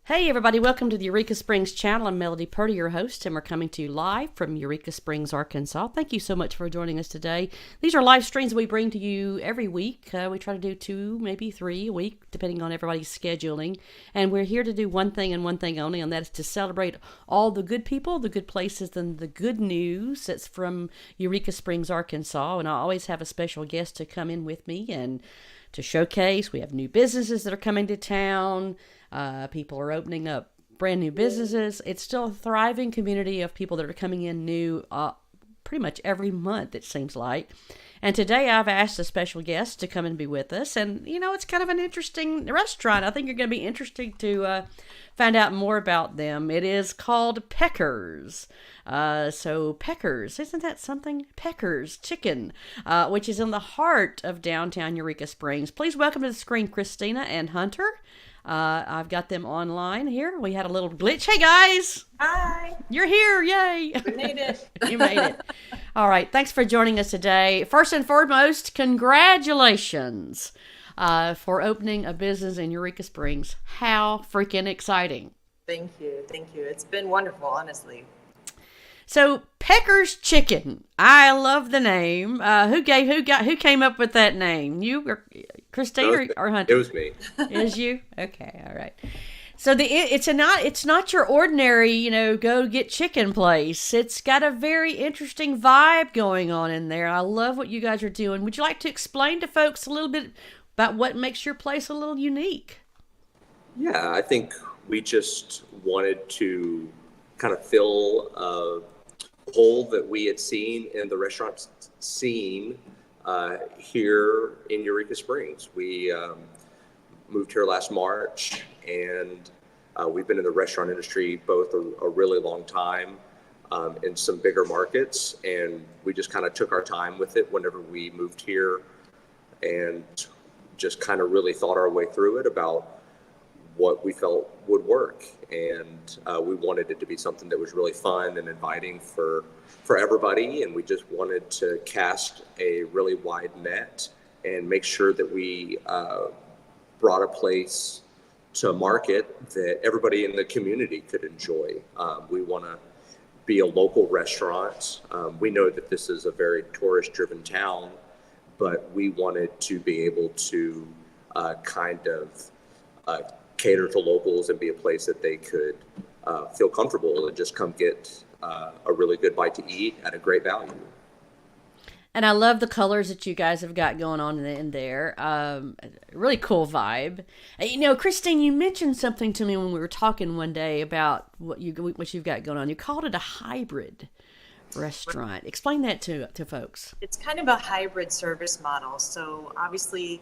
Hey everybody, welcome to the Eureka Springs channel. I'm Melody Purdy, your host, and we're coming to you live from Eureka Springs, Arkansas. Thank you so much for joining us today. These are live streams we bring to you every week. We try to do 2, maybe 3 a week, depending on everybody's scheduling. And we're here to do one thing and one thing only, and that is to celebrate all the good people, the good places, and the good news that's from Eureka Springs, Arkansas. And I always have a special guest to come in with me and to showcase. We have new businesses that are coming to town. People are opening up brand new businesses. It's still a thriving community of people that are coming in new pretty much every month, it seems like. And today I've asked a special guest to come and be with us. And, you know, it's kind of an interesting restaurant. I think you're going to be interested to find out more about them. It is called Pecker's. So Pecker's, isn't that something? Pecker's Chicken, which is in the heart of downtown Eureka Springs. Please welcome to the screen Christina and Hunter. I've got them online here. We had a little glitch. Hey, guys. Hi. You're here. Yay. We made it. You made it. All right. Thanks for joining us today. First and foremost, congratulations for opening a business in Eureka Springs. How freaking exciting. Thank you. Thank you. It's been wonderful, honestly. So Pecker's Chicken. I love the name. Who came up with that name? You or Christine or Hunter? It was me. Is you? Okay, all right. So it's not your ordinary, go get chicken place. It's got a very interesting vibe going on in there. I love what you guys are doing. Would you like to explain to folks a little bit about what makes your place a little unique? Yeah, I think we just wanted to kind of fill a hole that we had seen in the restaurant scene here in Eureka Springs. We moved here last March, and we've been in the restaurant industry both a really long time in some bigger markets, and we just kind of took our time with it whenever we moved here and just kind of really thought our way through it about what we felt would work. And we wanted it to be something that was really fun and inviting for everybody. And we just wanted to cast a really wide net and make sure that we brought a place to market that everybody in the community could enjoy. We want to be a local restaurant. We know that this is a very tourist-driven town, but we wanted to be able to cater to locals and be a place that they could feel comfortable and just come get a really good bite to eat at a great value. And I love the colors that you guys have got going on in there. Really cool vibe. Christine, you mentioned something to me when we were talking one day about what you've got going on. You called it a hybrid restaurant. Explain that to folks. It's kind of a hybrid service model. So obviously,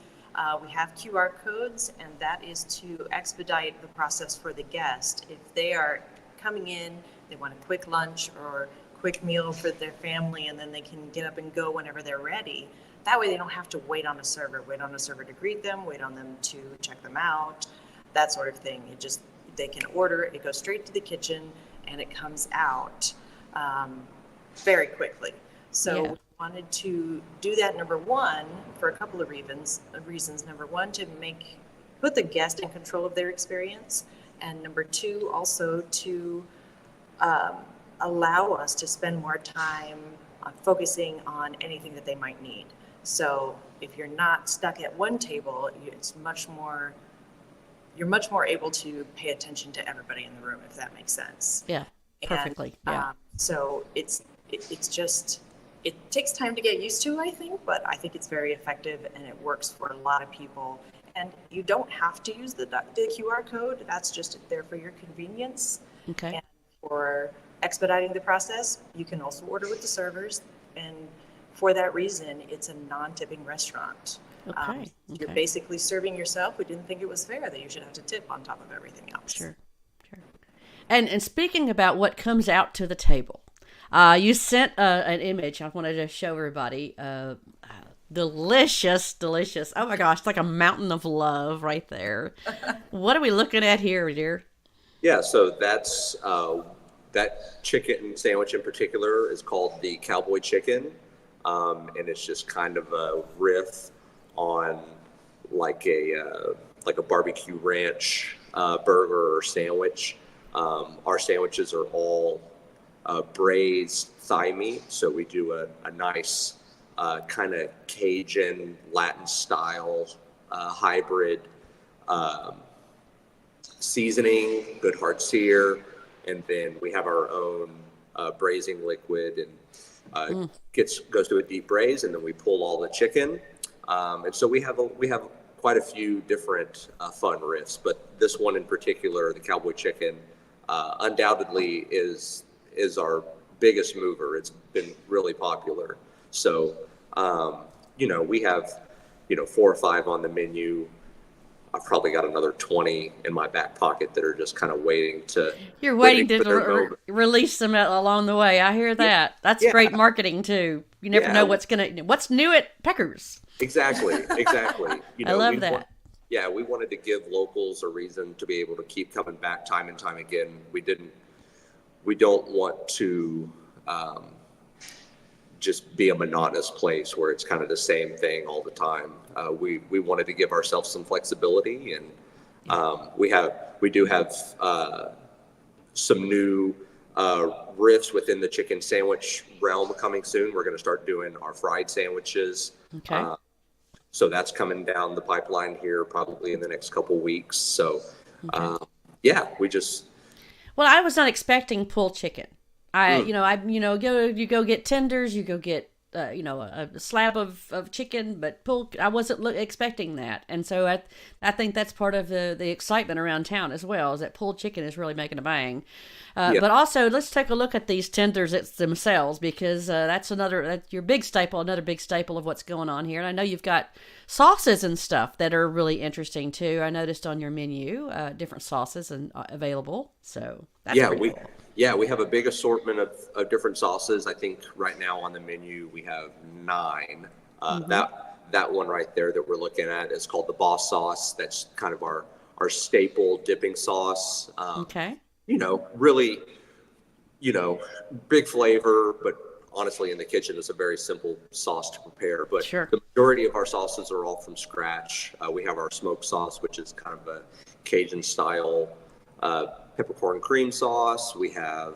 we have QR codes, and that is to expedite the process for the guest. If they are coming in, they want a quick lunch or quick meal for their family, and then they can get up and go whenever they're ready. That way they don't have to wait on a server to greet them, wait on them to check them out, that sort of thing. They can order, it goes straight to the kitchen, and it comes out very quickly. So yeah. We wanted to do that, number one, for a couple of reasons. Number one, to put the guest in control of their experience, and number two, also to allow us to spend more time focusing on anything that they might need. So if you're not stuck at one table, you're much more able to pay attention to everybody in the room, if that makes sense. Yeah, perfectly. Yeah. So it takes time to get used to, I think, but I think it's very effective and it works for a lot of people. And you don't have to use the QR code. That's just there for your convenience. Okay. And for expediting the process, you can also order with the servers. And for that reason, it's a non-tipping restaurant. Okay. You're basically serving yourself. We didn't think it was fair that you should have to tip on top of everything else. Sure. And speaking about what comes out to the table, you sent an image. I wanted to show everybody. Delicious. Oh my gosh, it's like a mountain of love right there. What are we looking at here, dear? Yeah, so that's that chicken sandwich in particular is called the Cowboy Chicken, and it's just kind of a riff on like a barbecue ranch burger or sandwich. Our sandwiches are all braised thigh meat, so we do a nice kind of Cajun Latin style hybrid seasoning, good hard sear, and then we have our own braising liquid, and goes to a deep braise, and then we pull all the chicken. And so we have quite a few different fun riffs, but this one in particular, the cowboy chicken, undoubtedly is our biggest mover. It's been really popular. So, we have, 4 or 5 on the menu. I've probably got another 20 in my back pocket that are just kind of waiting to. You're waiting to release them along the way. I hear that. Yeah. That's great marketing too. You never know what's new at Pecker's. Exactly. I love that. We wanted to give locals a reason to be able to keep coming back time and time again. We don't want to just be a monotonous place where it's kind of the same thing all the time. We wanted to give ourselves some flexibility, and we do have some new riffs within the chicken sandwich realm coming soon. We're going to start doing our fried sandwiches. Okay. So that's coming down the pipeline here probably in the next couple weeks. So, we just. Well, I was not expecting pulled chicken. You go get tenders, you go get a slab of chicken, but I wasn't expecting that, and so I think that's part of the excitement around town as well, is that pulled chicken is really making a bang. But also, let's take a look at these tenders themselves, because that's your big staple, another big staple of what's going on here. And I know you've got sauces and stuff that are really interesting too. I noticed on your menu different sauces and available, so that's pretty cool. We have a big assortment of different sauces. I think right now on the menu we have 9. That one right there that we're looking at is called the Boss sauce. That's kind of our staple dipping sauce. Okay. Really, big flavor, but honestly in the kitchen it's a very simple sauce to prepare. But sure. The majority of our sauces are all from scratch. We have our smoked sauce, which is kind of a Cajun style peppercorn cream sauce. We have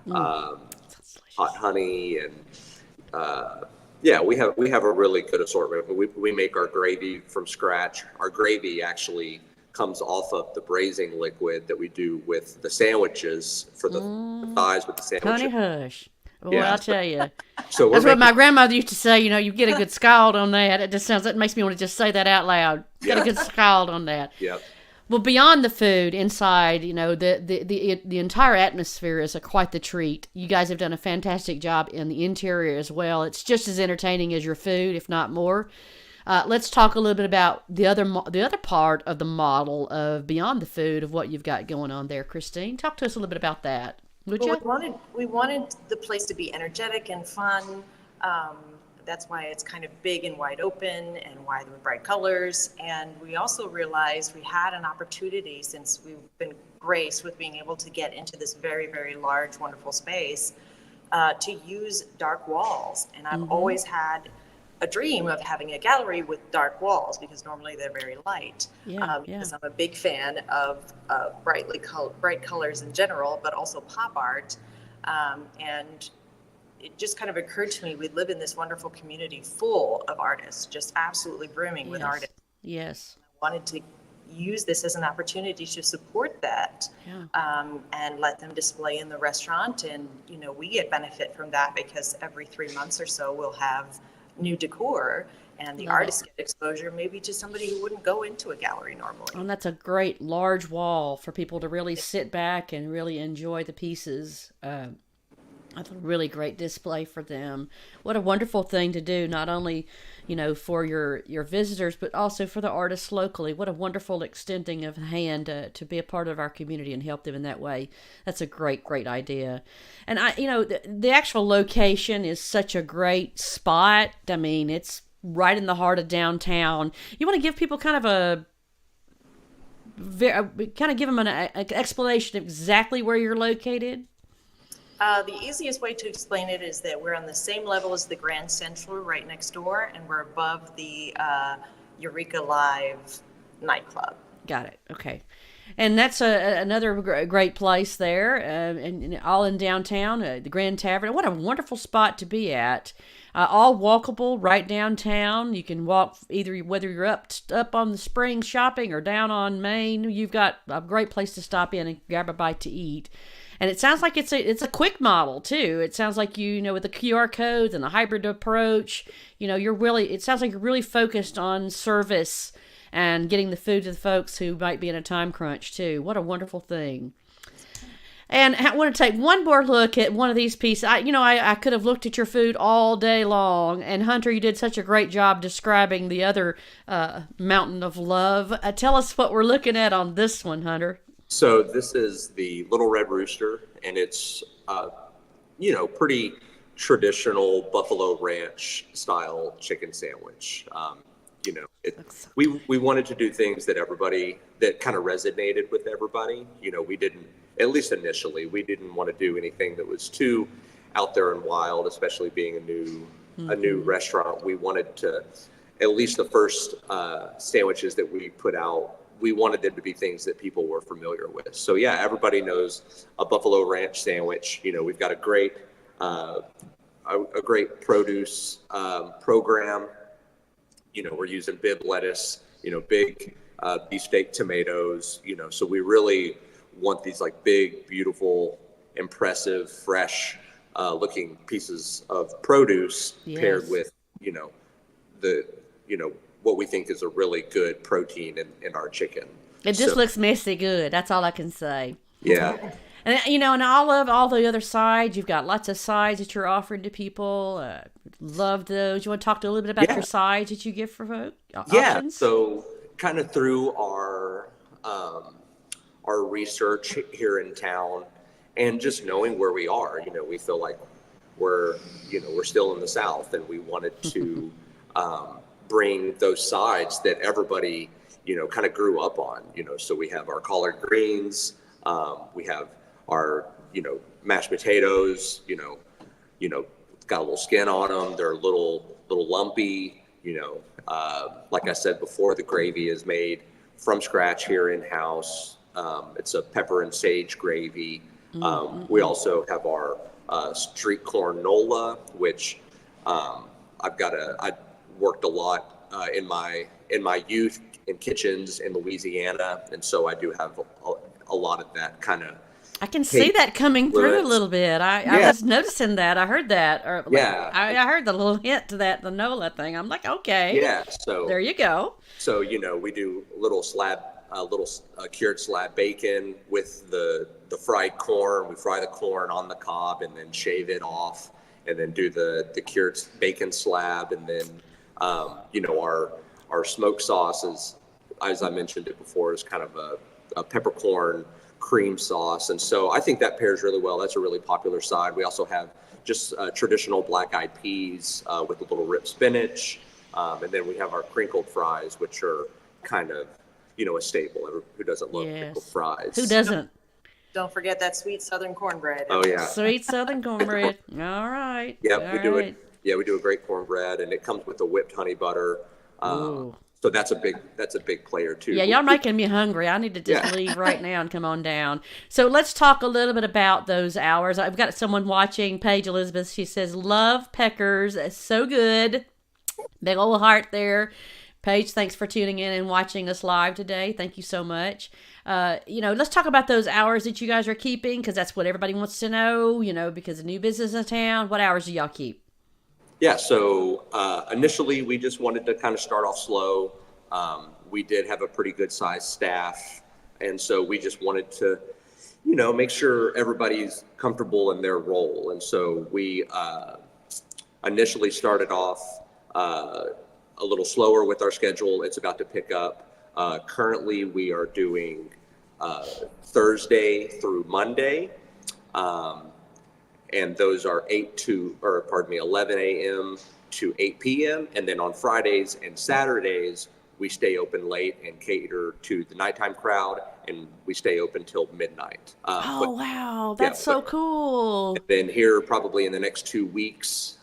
hot honey, and we have a really good assortment. We make our gravy from scratch. Our gravy actually comes off of the braising liquid that we do with the sandwiches for the thighs with the sandwiches. Honey hush. Well, I'll tell you. So that's what my grandmother used to say. You get a good scald on that. It makes me want to just say that out loud. Get a good scald on that. Yep. Well, beyond the food, inside, the entire atmosphere is quite the treat. You guys have done a fantastic job in the interior as well. It's just as entertaining as your food, if not more. Let's talk a little bit about the other part of the model of beyond the food, of what you've got going on there, Christine. Talk to us a little bit about that, would you? We wanted the place to be energetic and fun. That's why it's kind of big and wide open, and why the bright colors. And we also realized we had an opportunity, since we've been graced with being able to get into this very, very large, wonderful space, to use dark walls. And I've always had a dream of having a gallery with dark walls, because normally they're very light. Because I'm a big fan of bright colors in general, but also pop art. And it just kind of occurred to me, we live in this wonderful community full of artists, just absolutely brimming with artists. Yes. I wanted to use this as an opportunity to support that, and let them display in the restaurant. And, we get benefit from that, because every 3 months or so we'll have new decor, and the artists get exposure maybe to somebody who wouldn't go into a gallery normally. And that's a great large wall for people to really sit back and really enjoy the pieces. That's a really great display for them. What a wonderful thing to do, not only, for your visitors, but also for the artists locally. What a wonderful extending of hand to be a part of our community and help them in that way. That's a great, great idea. And the actual location is such a great spot. I mean, it's right in the heart of downtown. You want to give people kind of give them an explanation of exactly where you're located? The easiest way to explain it is that we're on the same level as the Grand Central right next door, and we're above the Eureka Live nightclub. Got it. Okay. And that's another great place there, and all in downtown, the Grand Tavern. What a wonderful spot to be at. All walkable right downtown. You can walk either whether you're up on the Springs shopping or down on Main. You've got a great place to stop in and grab a bite to eat. And it sounds like it's a quick model too. It sounds like with the QR codes and the hybrid approach, it sounds like you're really focused on service and getting the food to the folks who might be in a time crunch too. What a wonderful thing. And I want to take one more look at one of these pieces. I could have looked at your food all day long. And Hunter, you did such a great job describing the other mountain of love. Tell us what we're looking at on this one, Hunter. So this is the Little Red Rooster, and it's, pretty traditional Buffalo Ranch style chicken sandwich. We wanted to do things that kind of resonated with everybody. We didn't, at least initially, we didn't want to do anything that was too out there and wild, especially being a new restaurant. We wanted to, at least the first sandwiches that we put out, we wanted them to be things that people were familiar with. So yeah, everybody knows a Buffalo Ranch sandwich. We've got a great produce program. We're using bib lettuce, big beefsteak tomatoes, so we really want these like big, beautiful, impressive, fresh looking pieces of produce paired with, what we think is a really good protein in our chicken. It just looks messy good. That's all I can say. Yeah. And, and I love all the other sides. You've got lots of sides that you're offering to people. Love those. You want to talk a little bit about your sides that you give for folks? Yeah. So kind of through our research here in town and just knowing where we are, we feel like we're still in the South, and we wanted to bring those sides that everybody, kind of grew up on, so we have our collard greens, we have our, mashed potatoes, got a little skin on them. They're a little lumpy, like I said before, the gravy is made from scratch here in-house. It's a pepper and sage gravy. We also have our street corn nola, which I worked a lot in my youth in kitchens in Louisiana, and so I do have a lot of that kind of. I can see that coming through a little bit. I was noticing that. I heard that. I heard the little hint to that, the nola thing. I'm like, okay. Yeah. So there you go. So we do little cured slab bacon with the fried corn. We fry the corn on the cob and then shave it off, and then do the cured bacon slab, and then our smoked sauce is, as I mentioned it before, is kind of a peppercorn cream sauce, and so I think that pairs really well. That's a really popular side. We also have just traditional black-eyed peas with a little ripped spinach, and then we have our crinkled fries, which are kind of a staple. Who doesn't love crinkled fries? Who doesn't? Don't forget that sweet Southern cornbread. Oh yeah, sweet Southern cornbread. All right. Yep, we do it. Yeah, we do a great cornbread, and it comes with the whipped honey butter. So that's a big player too. Yeah, y'all making me hungry. I need to just leave right now and come on down. So let's talk a little bit about those hours. I've got someone watching, Paige Elizabeth. She says, "Love Peckers, it's so good." Big old heart there. Paige, thanks for tuning in and watching us live today. Thank you so much. Let's talk about those hours that you guys are keeping, because that's what everybody wants to know. Because of new business in town. What hours do y'all keep? Yeah, so initially we just wanted to kind of start off slow. We did have a pretty good sized staff, and so we just wanted to, make sure everybody's comfortable in their role. And so we initially started off a little slower with our schedule. It's about to pick up. Currently we are doing Thursday through Monday. And those are 11 a.m. to 8 p.m. And then on Fridays and Saturdays, we stay open late and cater to the nighttime crowd, and we stay open till midnight. Wow, that's so cool. And then here, probably in the next 2 weeks,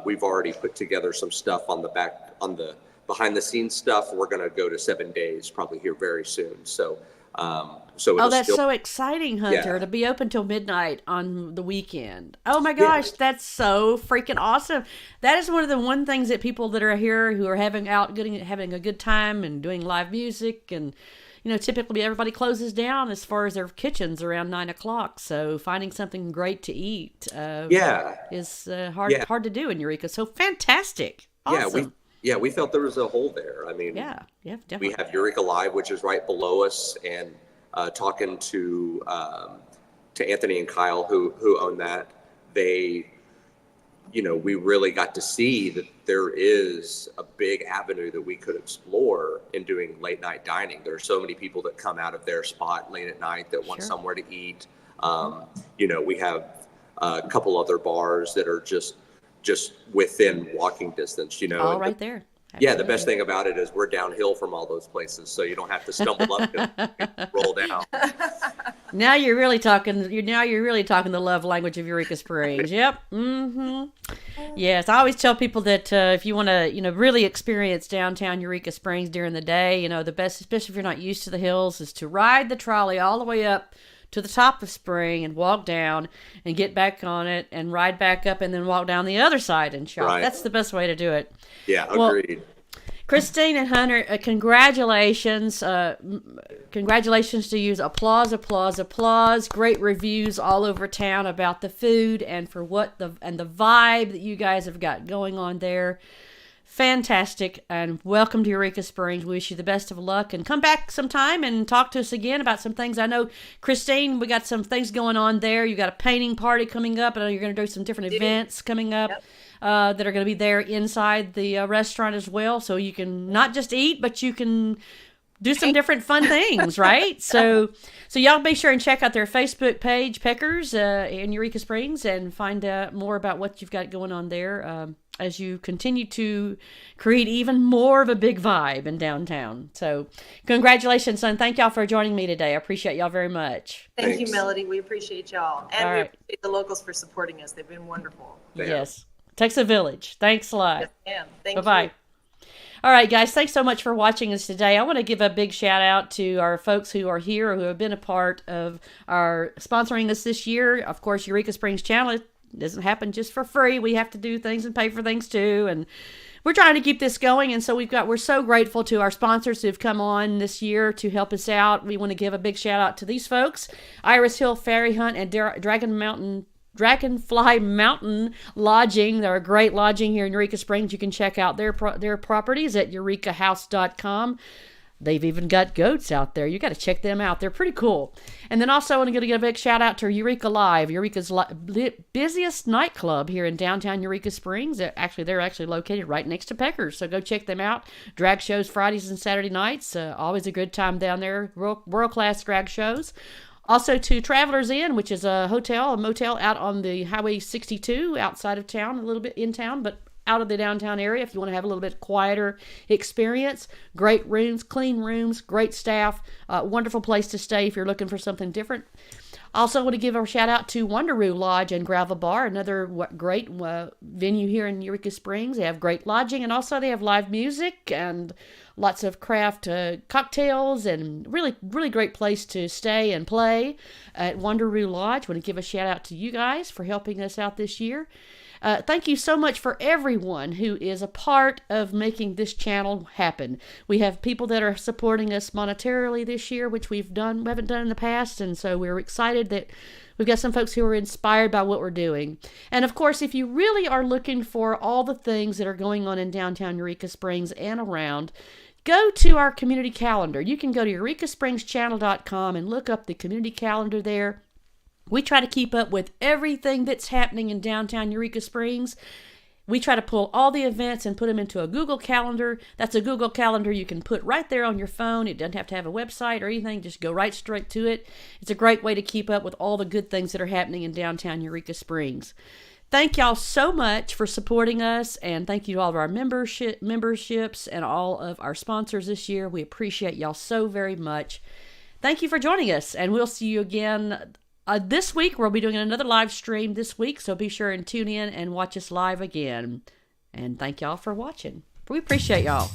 we've already put together some stuff on the behind the scenes stuff. We're going to go to 7 days probably here very soon. So So Oh, it'll that's still, so exciting, Hunter, yeah, to be open till midnight on the weekend. Oh my gosh, that's so freaking awesome. That is one of the things that people that are here who are having a good time and doing live music, and typically everybody closes down as far as their kitchens around 9 o'clock. So finding something great to eat yeah, is yeah, hard to do in Eureka. So fantastic. yeah. Awesome. We felt there was a hole there. I mean, Yeah, yeah, we definitely. have Eureka Live, which is right below us, and talking to Anthony and Kyle who own that, they, we really got to see that there is a big avenue that we could explore in doing late night dining. There are so many people that come out of their spot late at night that want Sure. somewhere to eat. We have a couple other bars that are just within walking distance. All right there. Yeah, the best Absolutely. thing about it is we're downhill from all those places, so you don't have to stumble up and roll down. Now you're really talking. You're really talking the love language of Eureka Springs. Yep. Yes, I always tell people that if you want to, really experience downtown Eureka Springs during the day, the best, especially if you're not used to the hills, is to ride the trolley all the way up to the top of Spring and walk down and get back on it and ride back up and then walk down the other side and shop. Right. That's the best way to do it. Yeah, Well, agreed. Christine and Hunter, congratulations. Congratulations to you. Applause, applause, applause. Great reviews all over town about the food and for the vibe that you guys have got going on there. Fantastic, and welcome to Eureka Springs. We wish you the best of luck, and come back sometime and talk to us again about some things. I know, Christine, we got some things going on there. You got a painting party coming up. I know you're going to do some different events coming up. Yep. That are going to be there inside the restaurant as well. So you can not just eat, but you can do some different fun things, right? So y'all be sure and check out their Facebook page, Peckers in Eureka Springs, and find out more about what you've got going on there as you continue to create even more of a big vibe in downtown. So congratulations, son. Thank y'all for joining me today. I appreciate y'all very much. Thank Thanks. you, Melody. We appreciate y'all. And All we right. appreciate the locals for supporting us. They've been wonderful. Yeah. Yes. Takes a village. Thanks a lot. Yes, ma'am. Thank Bye-bye. you. All right, guys, thanks so much for watching us today. I want to give a big shout out to our folks who are here, who have been a part of our sponsoring us this year. Of course, Eureka Springs Channel, it doesn't happen just for free. We have to do things and pay for things too. And we're trying to keep this going. And so we're so grateful to our sponsors who've come on this year to help us out. We want to give a big shout out to these folks: Iris Hill Ferry Hunt and Dragonfly Mountain Lodging. They're a great lodging here in Eureka Springs. You can check out their properties at eurekahouse.com. They've even got goats out there. You got to check them out. They're pretty cool. And then also I want to give a big shout out to Eureka Live, Eureka's busiest nightclub here in downtown Eureka Springs. They're actually located right next to Peckers. So go check them out. Drag shows Fridays and Saturday nights. Always a good time down there. World-class drag shows. Also to Travelers Inn, which is a motel out on the Highway 62 outside of town, a little bit in town, but out of the downtown area if you want to have a little bit quieter experience. Great rooms, clean rooms, great staff, wonderful place to stay if you're looking for something different. Also want to give a shout out to Wonderoo Lodge and Gravel Bar, another great venue here in Eureka Springs. They have great lodging, and also they have live music and lots of craft cocktails, and really, really great place to stay and play at Wonderoo Lodge. Want to give a shout out to you guys for helping us out this year. Thank you so much for everyone who is a part of making this channel happen. We have people that are supporting us monetarily this year, which we haven't done in the past, and so we're excited that we've got some folks who are inspired by what we're doing. And of course, if you really are looking for all the things that are going on in downtown Eureka Springs and around, go to our community calendar. You can go to eurekasprings.channel.com and look up the community calendar there. We try to keep up with everything that's happening in downtown Eureka Springs. We try to pull all the events and put them into a Google Calendar. That's a Google Calendar you can put right there on your phone. It doesn't have to have a website or anything. Just go right straight to it. It's a great way to keep up with all the good things that are happening in downtown Eureka Springs. Thank y'all so much for supporting us, and thank you to all of our memberships and all of our sponsors this year. We appreciate y'all so very much. Thank you for joining us, and we'll see you again this week. We'll be doing another live stream this week, so be sure and tune in and watch us live again. And thank y'all for watching. We appreciate y'all.